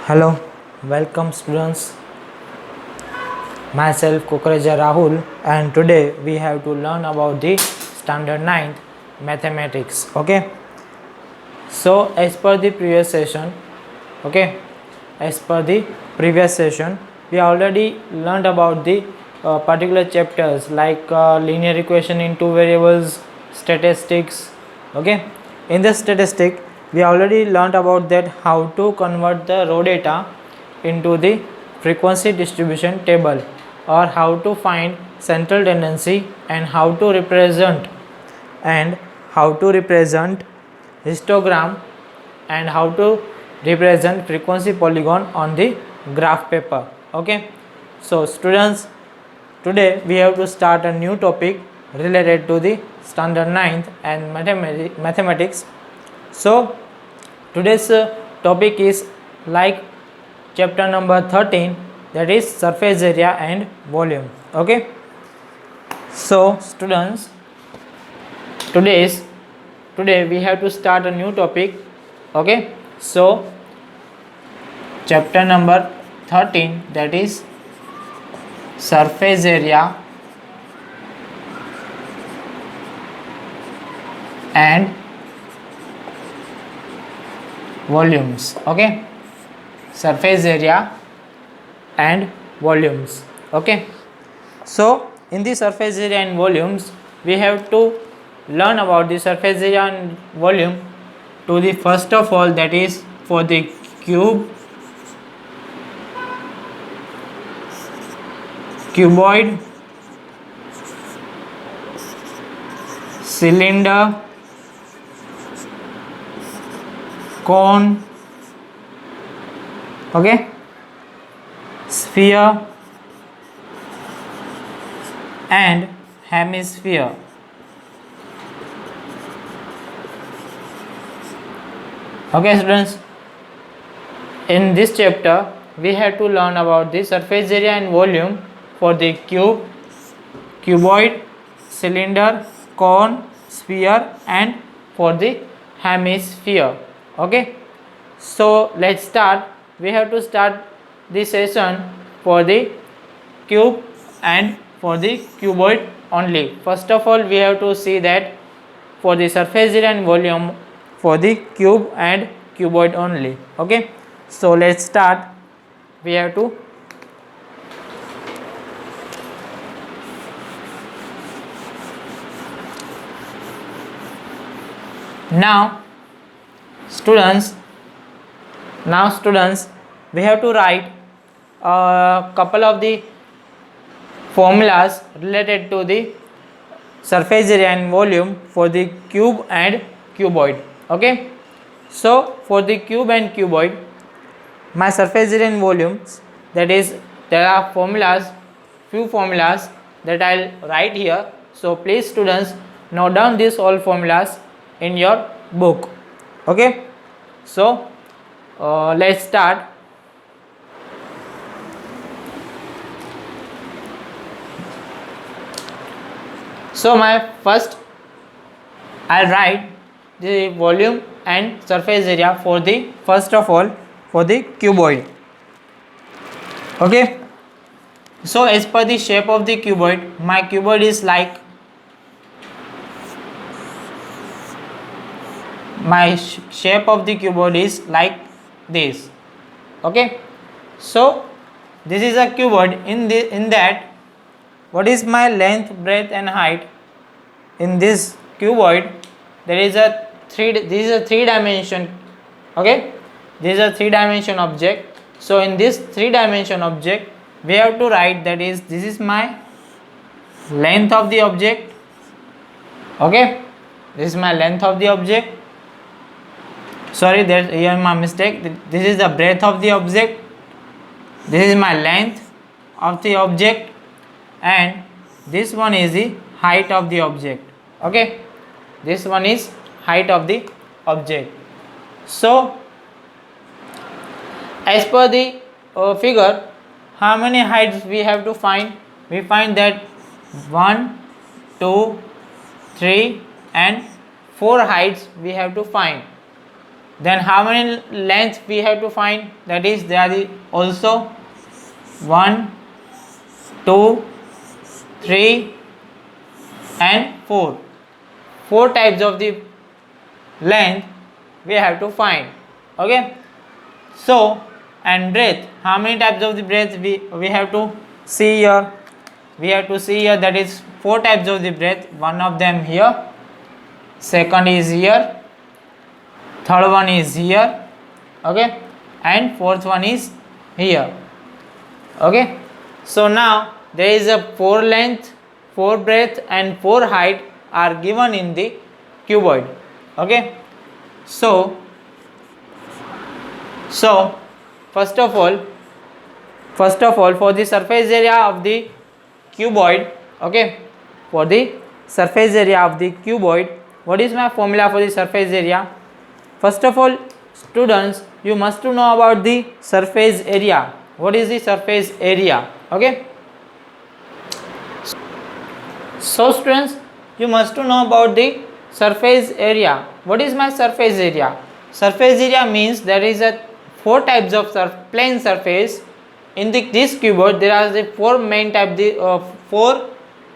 Hello, welcome students. Myself Kukreja Rahul, and today we have to learn about the standard 9th mathematics. Okay, so as per the previous session, we already learned about the particular chapters like linear equation in two variables, statistics. Okay, in the statistic we already learned about that how to convert the raw data into the frequency distribution table, or how to find central tendency, and how to represent histogram, and how to represent frequency polygon on the graph paper. Okay, so students, today we have to start a new topic related to the standard 9th and mathematics. So today's topic is like chapter number 13, that is surface area and volume. Okay, so students, today we have to start a new topic. Okay, so chapter number 13, that is surface area and volumes. Okay, surface area and volumes. Okay, so in the surface area and volumes we have to learn about the surface area and volume to the first of all, that is for the cuboid, cylinder, cone, okay, sphere and hemisphere. Okay students, in this chapter we have to learn about the surface area and volume for the cuboid, cylinder, cone, sphere and for the hemisphere. Okay, so let's start. We have to start this session for the cube and for the cuboid only. First of all, we have to see that for the surface area and volume for the cube and cuboid only. Okay, so let's start. We have to now students, we have to write a couple of the formulas related to the surface area and volume for the cube and cuboid. Okay, so for the cube and cuboid, my surface area and volumes, that is there are few formulas that I'll write here. So please students, note down these all formulas in your book. Okay, so let's start. So my first, I'll write the volume and surface area for the first of all for the cuboid. Okay, so as per the shape of the cuboid, my cuboid is like shape of the cuboid is like this. Okay, so this is a cuboid. In that, what is my length, breadth and height? In this cuboid there is a this is a 3-dimension. Okay, this is a 3-dimension object. So in this 3-dimension object we have to write, that is this is my length of the object. Okay, this is my length of the object. Sorry, that here my mistake. This is the breadth of the object, this is my length of the object, and this one is the height of the object. Okay, this one is height of the object. So as per the figure, how many heights we have to find? We find that 1, 2, 3 and 4 heights we have to find. Then how many lengths we have to find? That is, there are also 1, 2, 3 and 4. 4 types of the length we have to find. Okay. So, and breadth, how many types of the breadth we have to see here? We have to see here, that is 4 types of the breadth. One of them here, second is here, third one is here, okay, and fourth one is here. Okay. So now there is a 4 length, 4 breadth and 4 height are given in the cuboid. Okay. So first of all for the surface area of the cuboid, okay, for the surface area of the cuboid, what is my formula for the surface area? First of all, students, you must to know about the surface area. What is the surface area? Okay. So students, you must to know about the surface area. What is my surface area? Surface area means there is a 4 types of plane surface. In this cuboid there are the 4 main type, the 4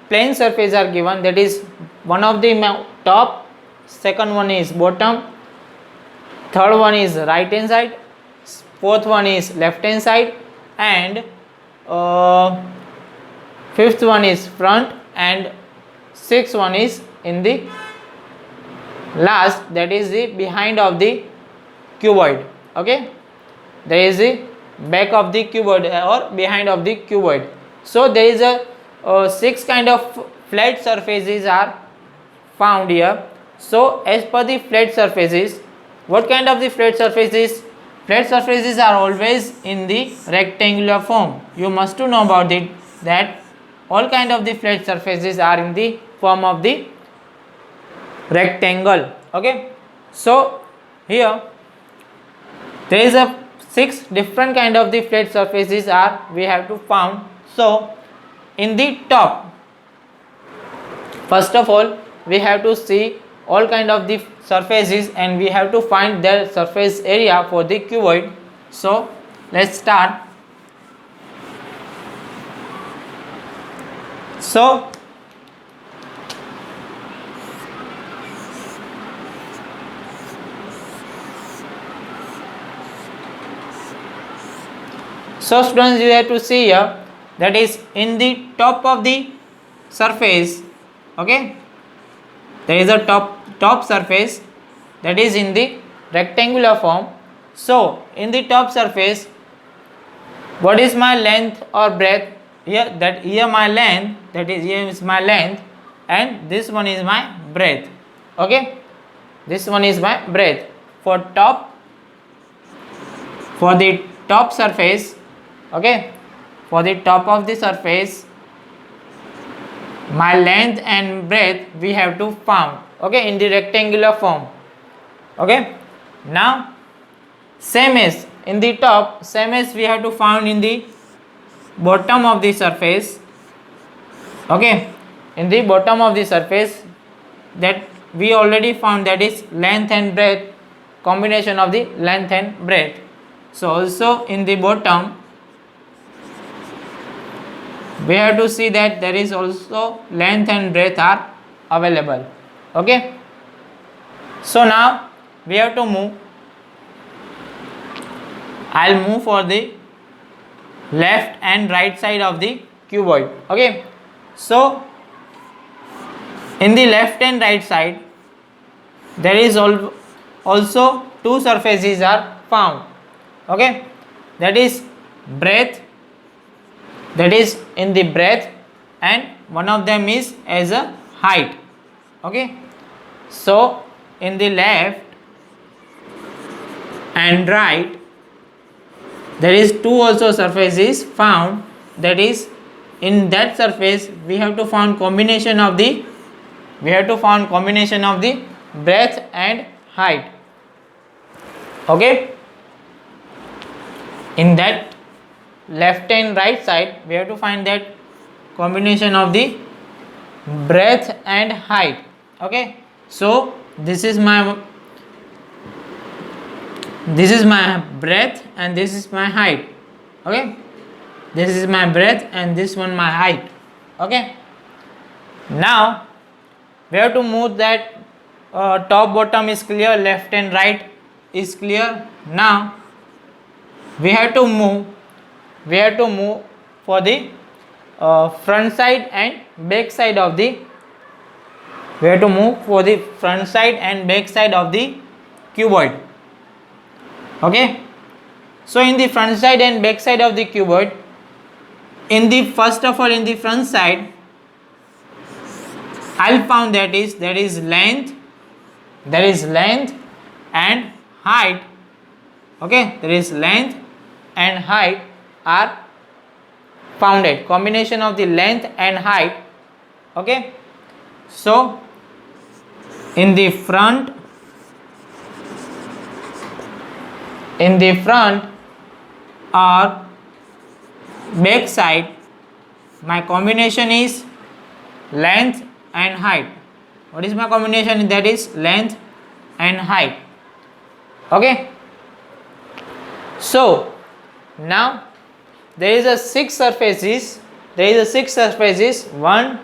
plane surface are given. That is, one of the top, second one is bottom, third one is right hand side, fourth one is left hand side, and fifth one is front, and sixth one is in the last, that is the behind of the cuboid. Okay, there is the back of the cuboid or behind of the cuboid. So there is a 6 kind of flat surfaces are found here. So as per the flat surfaces, what kind of the flat surfaces? Flat surfaces are always in the rectangular form. You must to know about it, that all kind of the flat surfaces are in the form of the rectangle. Okay. So here there is a 6 different kind of the flat surfaces are we have to found. So in the top, first of all we have to see all kind of the surfaces and we have to find their surface area for the cuboid. So let's start. So students, you have to see here, that is in the top of the surface, okay, there is a top surface that is in the rectangular form. So in the top surface, what is my length or breadth? Here, that here my length, that is here is my length, and this one is my breadth. Okay, this one is my breadth. For the top surface, okay, for the top of the surface, my length and breadth we have to found, okay, in the rectangular form. Okay. Now same as in the top, same as we have to found in the bottom of the surface. Okay, in the bottom of the surface, that we already found, that is length and breadth, combination of the length and breadth. So also in the bottom we have to see that there is also length and breadth are available. Okay. So now we have to move. I'll move for the left and right side of the cuboid. Okay. So in the left and right side there is also 2 surfaces are found. Okay, that is breadth, that is in the breadth, and one of them is as a height. Okay. So in the left and right there is 2 also surfaces found, that is in that surface we have to find combination of the breadth and height. Okay, in that left and right side we have to find that combination of the breadth and height. Okay, so this is my this is my breadth and this is my height. Okay, this is my breadth and this one my height. Okay, now we have to move that top bottom is clear, left and right is clear. Now we have to move for the front side and back side of the cuboid. Okay, so in the front side and back side of the cuboid, in the first of all in the front side, I'll found that is length and height. Okay, there is length and height are founded, combination of the length and height. Okay, so in the front or back side, my combination is length and height. What is my combination? That is length and height. Okay, so now there is a six surfaces 1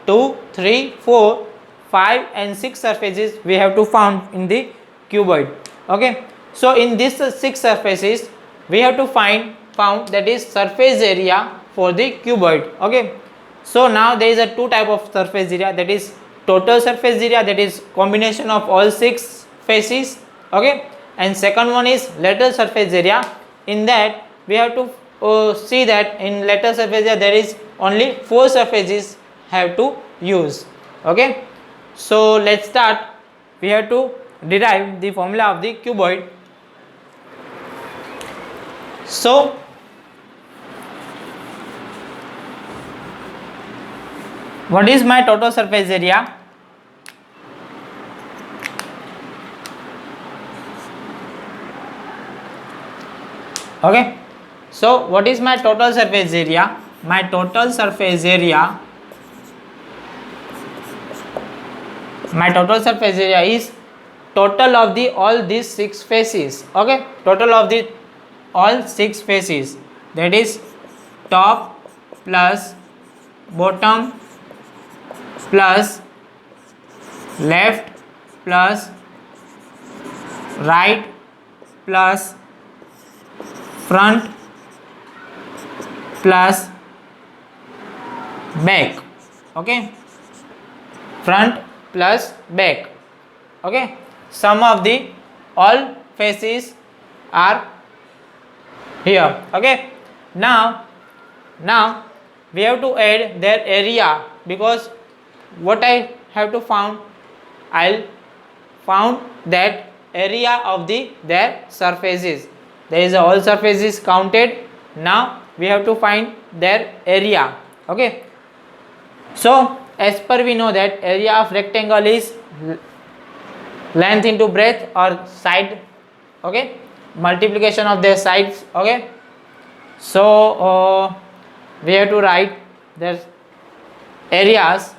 2 3 4 5 and 6 surfaces we have to found in the cuboid. Okay, so in this 6 surfaces we have to found that is surface area for the cuboid. Okay, so now there is a two type of surface area, that is total surface area, that is combination of all 6 faces. Okay, and second one is lateral surface area. In that we have to see that in lateral surface area there is only 4 surfaces have to use. Okay, so let's start. We have to derive the formula of the cuboid. So what is my total surface area? Okay, so what is my total surface area? My total surface area is total of the all these 6 faces. Okay, total of the all 6 faces, that is top plus bottom plus left plus right plus front plus back. Okay, front plus back. Okay, sum of the all faces are here. Okay, now we have to add their area, because what I have to found, I'll found that area of their surfaces. There is all surfaces counted. Now we have to find their area. Okay, so as per we know that area of rectangle is length into breadth or side. Okay, multiplication of their sides. Okay, so we have to write their areas.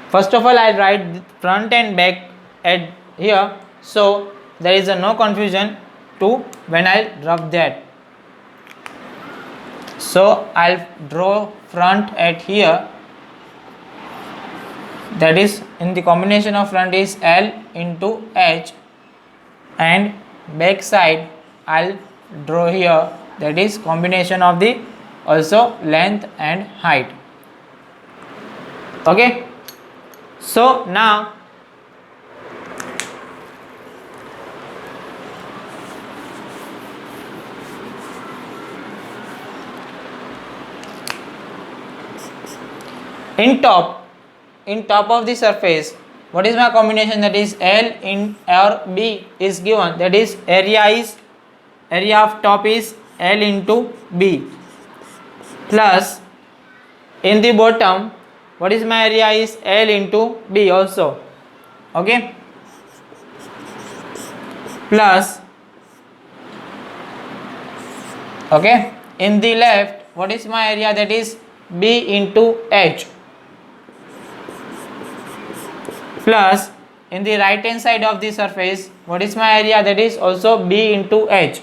First of all, I write front and back at here, so there is no confusion to when I rub that. So I'll draw front at here, that is in the combination of front is L into H, and back side I'll draw here, that is combination of the also length and height. Okay, so now in top of the surface, what is my combination? That is L in or B is given, that is area of top is L into B, plus in the bottom what is my area is L into B also. Okay, plus okay, in the left what is my area? That is B into H. plus in the right hand side of the surface, what is my area? That is also B into H,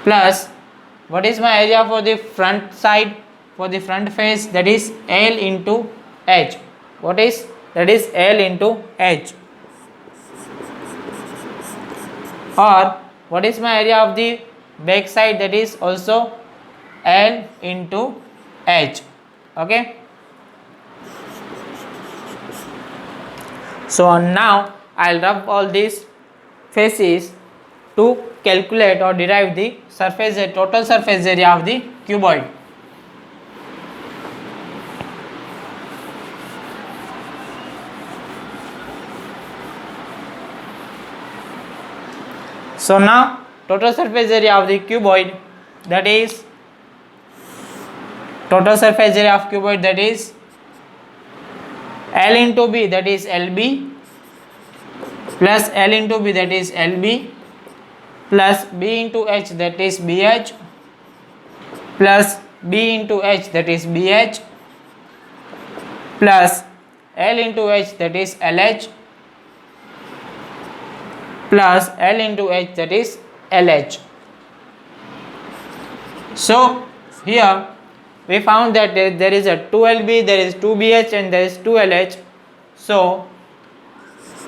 plus what is my area for the front side, for the front face? That is L into H. What is that? Is L into H. Or what is my area of the back side? That is also L into H. Okay. So now I'll rub all these faces to calculate or derive the total surface area of the cuboid. So now total surface area of the cuboid, that is L into B, that is LB, plus L into B, that is LB, plus B into H, that is BH, plus B into H, that is BH, plus L into H, that is LH, plus L into H, that is LH. So here we found that there is a 2LB, there is 2BH and there is 2LH. So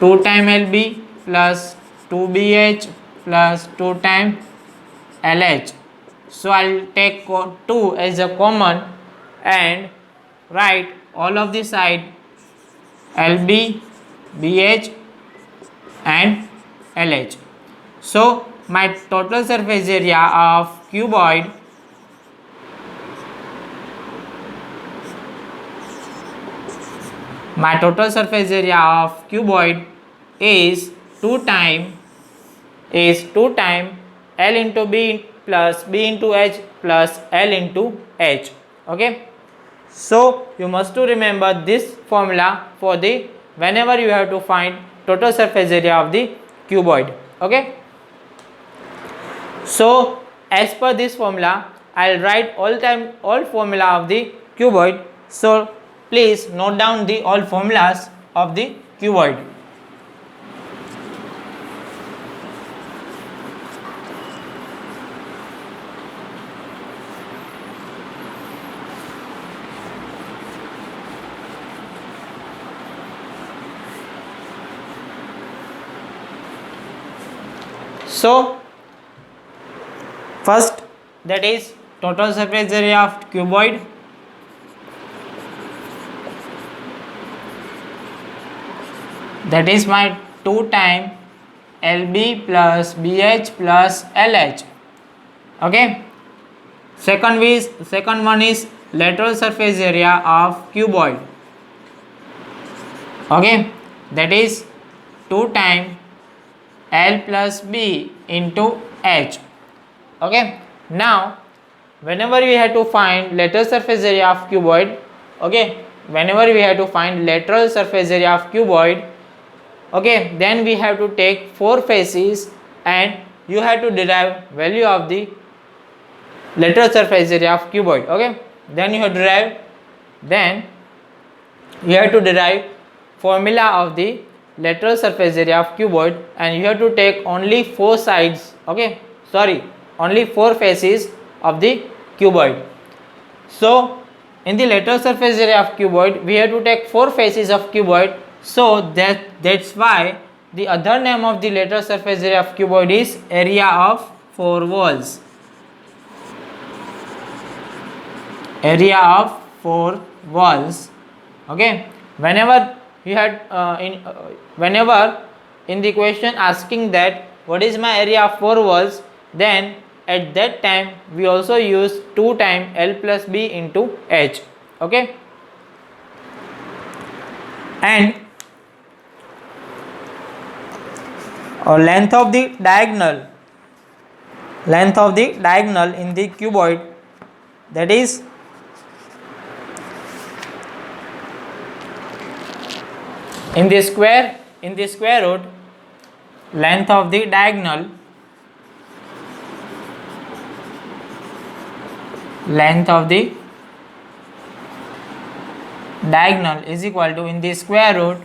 2 times LB plus 2BH plus 2 times LH. So I'll take 2 as a common and write all of the side LB, BH and LH. So my total surface area of cuboid is 2 times L into B plus B into H plus L into H. Okay. So you must to remember this formula for the whenever you have to find total surface area of the cuboid. Okay. So as per this formula, I'll write all formula of the cuboid. So please note down the all formulas of the cuboid. So first, that is total surface area of cuboid. That is my 2 times LB plus BH plus LH. Okay. Second one is lateral surface area of cuboid. Okay. That is 2 times L plus B into H. Okay. Now whenever we have to find lateral surface area of cuboid, okay, okay, then we have to take 4 faces and you have to derive value of the lateral surface area of cuboid. Okay, then you have to derive formula of the lateral surface area of cuboid and you have to take only 4 sides, okay, only 4 faces of the cuboid. So in the lateral surface area of cuboid we have to take 4 faces of cuboid. So that's why the other name of the lateral surface area of cuboid is area of 4 walls. Okay, whenever you had whenever in the question asking that what is my area of 4 walls, then at that time we also use 2 times L plus B into H. Okay, and length of the diagonal in the cuboid, that is in the square root, length of the diagonal diagonal is equal to, in the square root,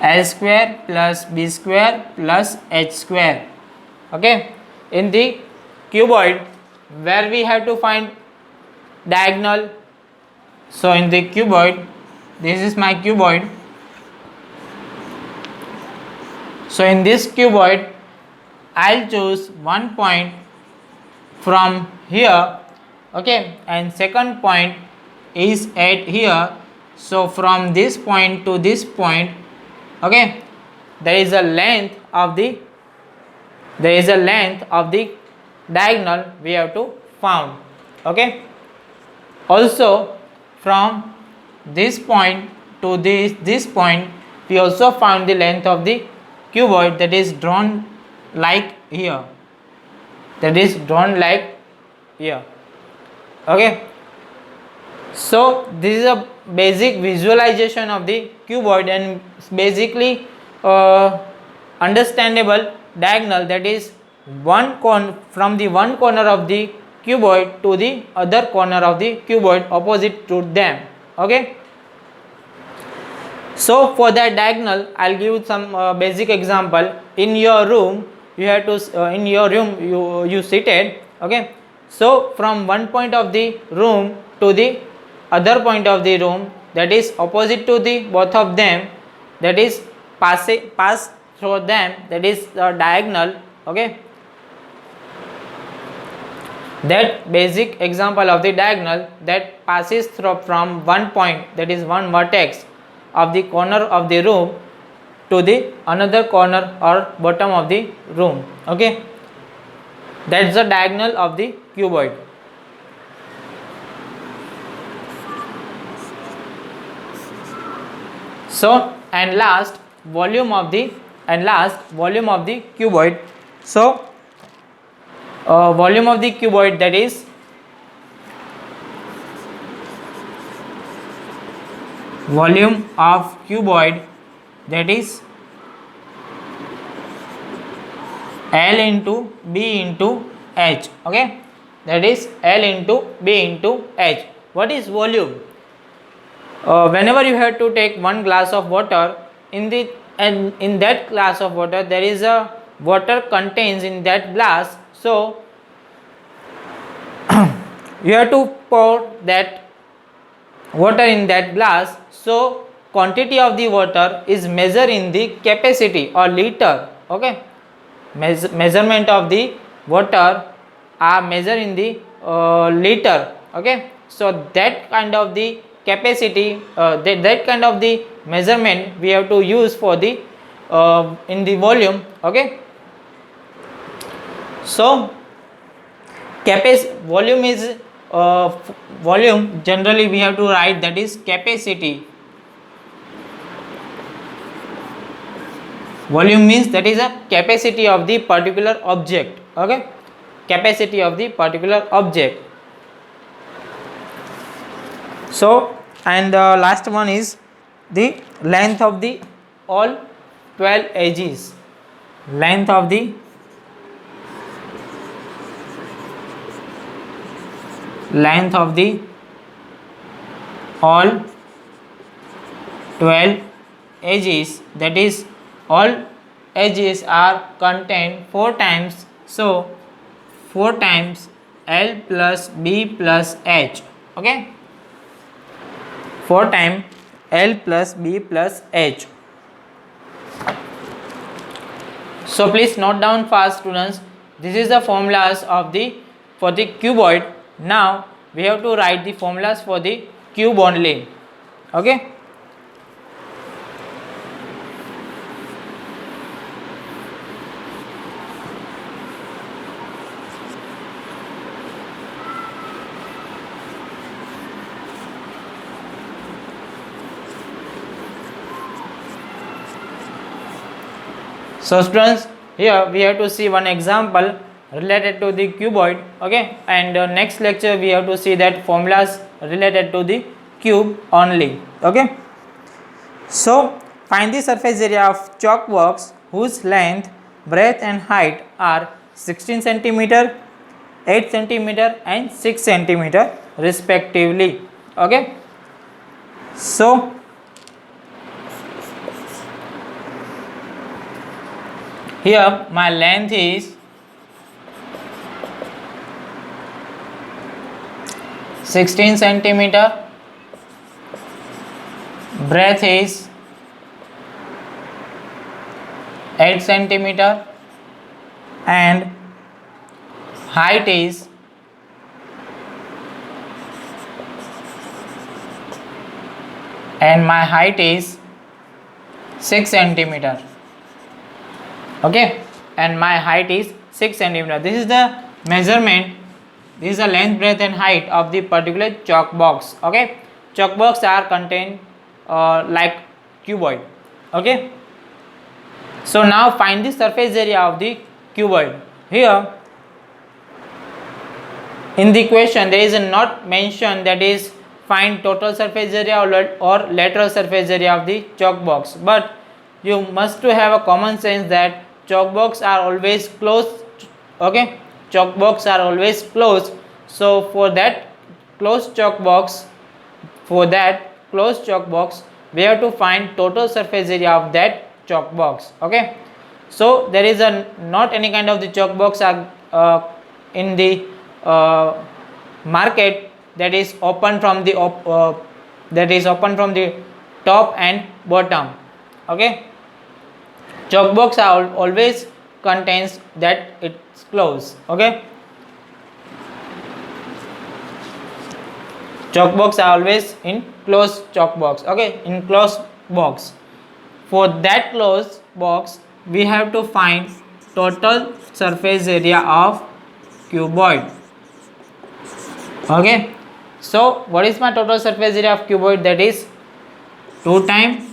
L square plus B square plus H square. Okay, in the cuboid where we have to find diagonal, so in the cuboid, this is my cuboid, so in this cuboid I'll choose one point from here, okay, and second point is at here. So from this point to this point, okay, there is a length of the diagonal we have to found. Okay, also from this point to this point we also found the length of the cuboid, that is drawn like here, okay. So this is a basic visualization of the cuboid and basically understandable diagonal, that is from the one corner of the cuboid to the other corner of the cuboid opposite to them. Okay, so for that diagonal I'll give some basic example. In your room you have to you seated, okay, so from one point of the room to the other point of the room, that is opposite to the both of them, that is pass through them, that is the diagonal. Okay, that basic example of the diagonal that passes through from one point, that is one vertex of the corner of the room to the another corner or bottom of the room. Okay, that's the diagonal of the cuboid. So and last volume of the cuboid. So volume of the cuboid, that is volume of cuboid, that is L into B into H. Okay, that is L into B into H. What is volume? Whenever you have to take one glass of water, in that glass of water there is a water contains in that glass, so you have to pour that water in that glass. So quantity of the water is measured in the capacity or liter. Okay, measurement of the water are measured in the liter. Okay, so that kind of the capacity, that kind of the measurement we have to use for the in the volume. Okay, so volume is volume generally we have to write, that is capacity. Volume means that is a capacity of the particular object. Okay, capacity of the particular object. So and the last one is the length of the all 12 edges. Length of the all 12 edges, that is all edges are contained 4 times, so 4 times L plus B plus H. Okay, 4 times L plus B plus H. So please note down fast, students. This is the formulas of for the cuboid. Now we have to write the formulas for the cube only. Okay, so students, here we have to see one example related to the cuboid. Okay, and next lecture we have to see that formulas related to the cube only. Okay, so find the surface area of chalkworks whose length, breadth and height are 16 centimeter, 8 centimeter and 6 centimeter respectively. Okay, So here my length is 16 centimeter, breadth is 8 centimeter, and height is 6 centimeter. Okay, and my height is 6 centimeter. This is the measurement. This is the length, breadth, and height of the particular chalk box. Okay, chalk box are contained like cuboid. Okay, so now find the surface area of the cuboid. Here in the question there is a not mention, that is find total surface area or lateral surface area of the chalk box, but you must to have a common sense that chalk box are always closed. Okay, chalk box are always closed. So for that closed chalk box, we have to find total surface area of that chalk box. Okay, so there is a not any kind of the chalk box are in the market that is open from the top and bottom. Okay, chalk box are always contains that it's closed. Okay, chalk box are always in closed chalk box. Okay, in closed box. For that closed box we have to find total surface area of cuboid. Okay, so what is my total surface area of cuboid? That is 2 times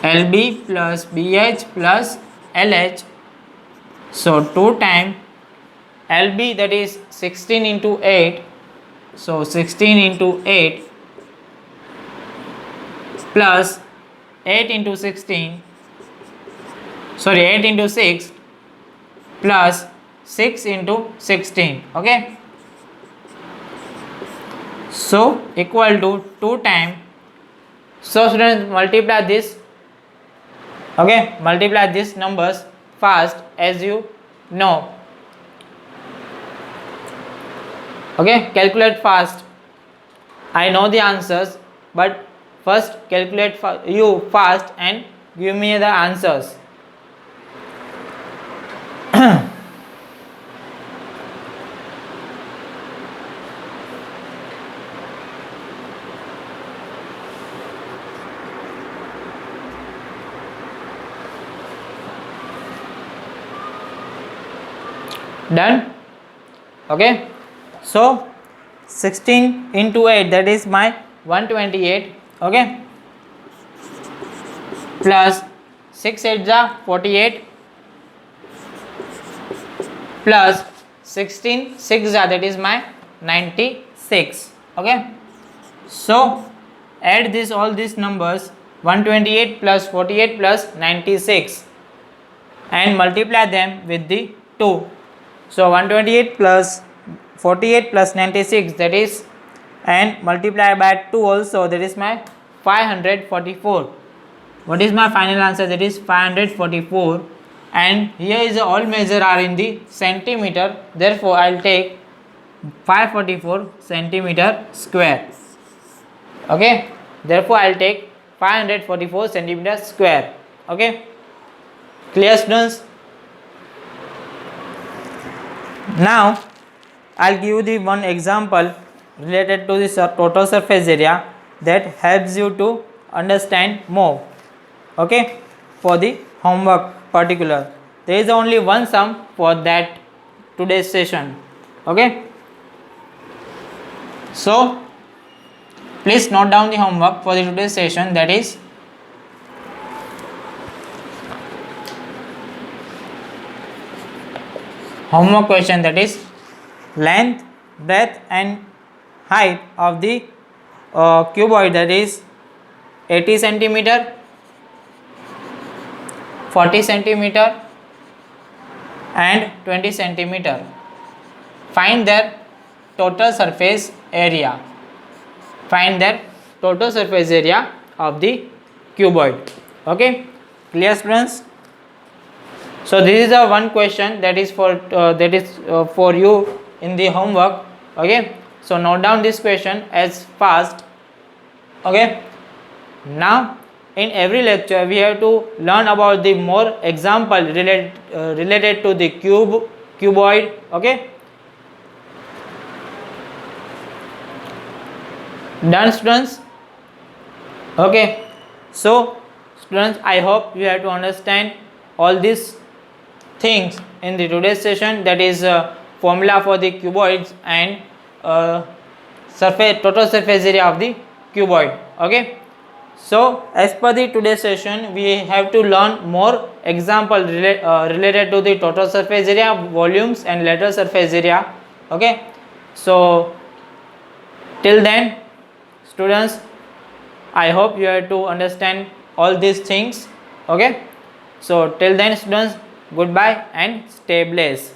LB plus BH plus LH. So 2 times LB, that is 16 into 8. So 16 into 8 plus 8 into 16, sorry 8 into 6 plus 6 into 16. Okay, so equal to 2 times. So students, multiply this. Okay, multiply these numbers fast, as you know. Okay, calculate fast. I know the answers, but first calculate you fast and give me the answers. Done. Okay, so 16 into 8, that is my 128. Okay, plus 6 8 ja 48 plus 16 6 ja, that is my 96. Okay, so add this all these numbers, 128 plus 48 plus 96, and multiply them with the 2. So 128 plus 48 plus 96, that is, and multiply by 2 also, that is my 544. What is my final answer? That is 544. And here is all measure are in the centimeter, therefore I will take 544 centimeter square. Okay, therefore I will take 544 centimeter square. Okay, clear students? Now I'll give you the one example related to this total surface area that helps you to understand more. Okay, for the homework particular, there is only one sum for that today's session. Okay, so please note down the homework for the today's session, that is homework question, that is length, breadth and height of the cuboid, that is 80 centimeter, 40 centimeter and 20 centimeter. Find their total surface area. Find their total surface area of the cuboid. Okay, clear students? So this is a one question that is for you in the homework. Okay, so note down this question as fast. Okay, now in every lecture we have to learn about the more example related to the cuboid. Okay, done students? Okay, so students, I hope you have to understand all these things in the today's session, that is formula for the cuboids and total surface area of the cuboid. Okay, so as per the today's session we have to learn more example related to the total surface area, volumes and lateral surface area. Okay, so till then students, I hope you have to understand all these things. Okay, so till then students, goodbye and stay blessed.